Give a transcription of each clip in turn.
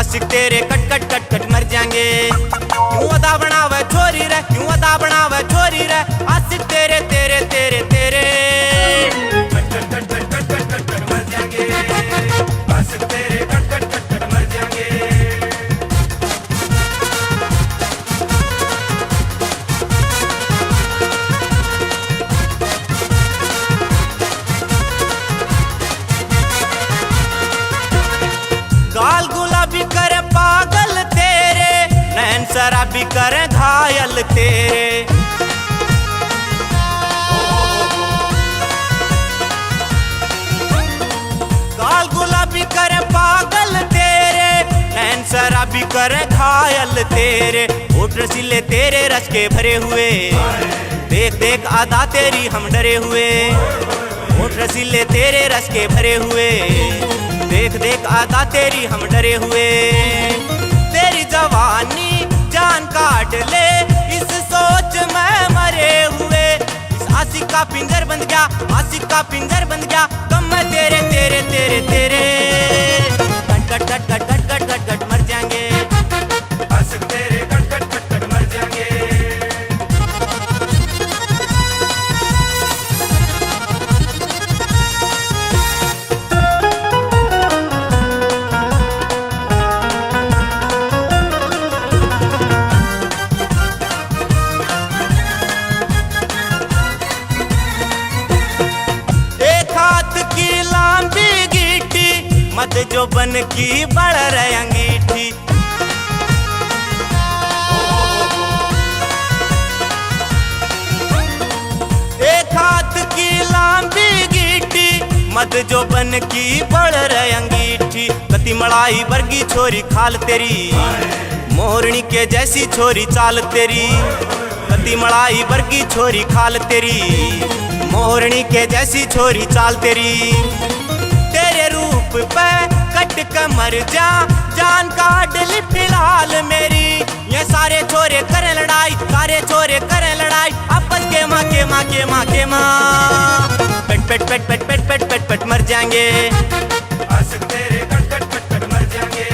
आशिक तेरे cut cut cut cut मर जाएंगे। क्यों अदा बनावे छोरी रे, क्यों अदा बनावे छोरी रे, आशिक तेरे तेरे तेरे तेरे cut cut cut cut cut cut cut cut मर जाएंगे। आशिक तेरे कट कट कट कट मर जाएंगे। गाल गुलाबी करे पागल तेरे, नैन शराबी करे घायल तेरे। गाल गुलाबी करे पागल तेरे, नैन शराबी करे घायल तेरे। होठ रसीले तेरे रस के भरे हुए, देख देख आधा तेरी हम डरे हुए। होठ रसीले तेरे रस के भरे हुए, देख देख आधा तेरी हम डरे हुए। तेरी जवानी जान काट ले, इस सोच में मरे हुए। इस आशिक का पिंजर बंद गया, आशिक का पिंजर बंद गया, कम मैं तेरे तेरे तेरे तेरे cut cut cut cut cut cut cut cut मर जाएंगे। आशिक तेरे कट कट कट कट मर जाएंगे। मत जो बन की बढ़ रही अंगीठी, एक हाथ की लंबी गीठी, मत जो बन की बढ़ रही अंगीठी। कति मड़ाई वर्गी छोरी खाल तेरी, मोरनी के जैसी छोरी चाल तेरी। कति मड़ाई वर्गी छोरी खाल तेरी, मोरनी के जैसी छोरी चाल तेरी। तेरे रूप पे कट कर मर जा, जान काट ली फिलहाल मेरी। ये सारे छोरे करें लड़ाई, सारे छोरे करें लड़ाई, आपस के माँ के माँ के माँ के माँ। पेट पेट पेट पेट पेट पेट पेट पेट मर जाएंगे। आशिक तेरे कट कट कट कट मर जाएंगे।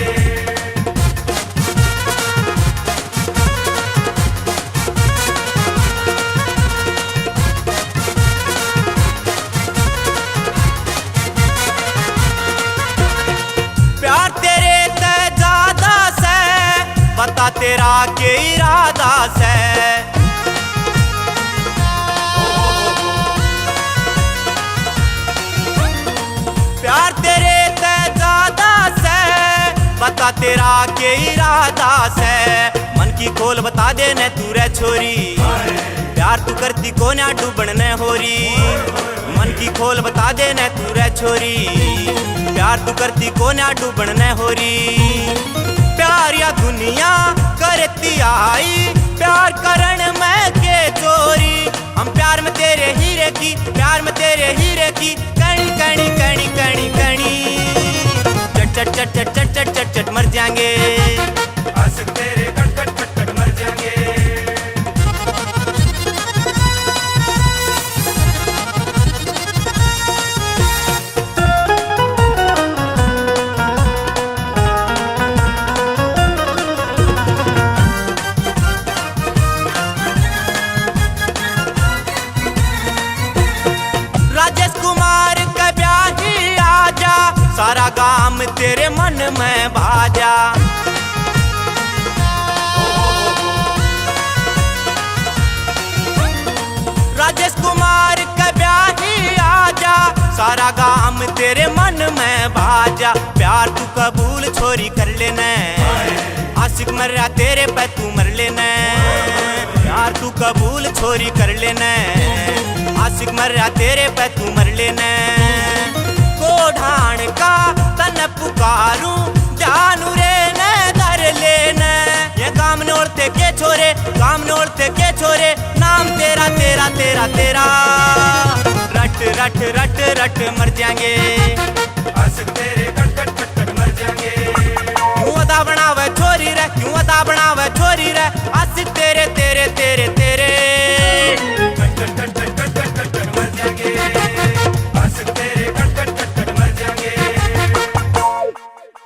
प्यार तेरे ते ज्यादा से, बता तेरा के इरादा से। प्यार तेरे ते ज्यादा से, बता तेरा के इरादा से। मन की खोल बता दे न तू रे छोरी, प्यार तू करती को ना डूबन न होरी। मन की खोल बता दे न तू रे छोरी, प्यार तू करती को ना डूबन न होरी। प्यार या दुनिया करती आई, प्यार करण में के चोरी। हम प्यार में तेरे हीरे की, प्यार में तेरे हीरे की, कणी कणी कणी कणी कणी चट चट चट चट चट चट चट चट मर जाएंगे। आशिक तेरे कट कट कट कट मर जाएंगे। सारा गाम तेरे मन में भाजा, राजेश कुमार का ब्याही आजा। सारा गाम तेरे मन में भाजा, प्यार तू कबूल छोरी कर लेना। आशिक मर रहा तेरे पे तू मर लेना, प्यार तू कबूल छोरी कर लेना। आशिक मर रहा तेरे पे तू मर लेना। ढाण का तन पुकारूं, जानू रे न धर लेना। ये काम नोड़ते के छोरे, काम नोड़ते के छोरे, नाम तेरा तेरा तेरा तेरा। रट रट रट रट मर जाएंगे।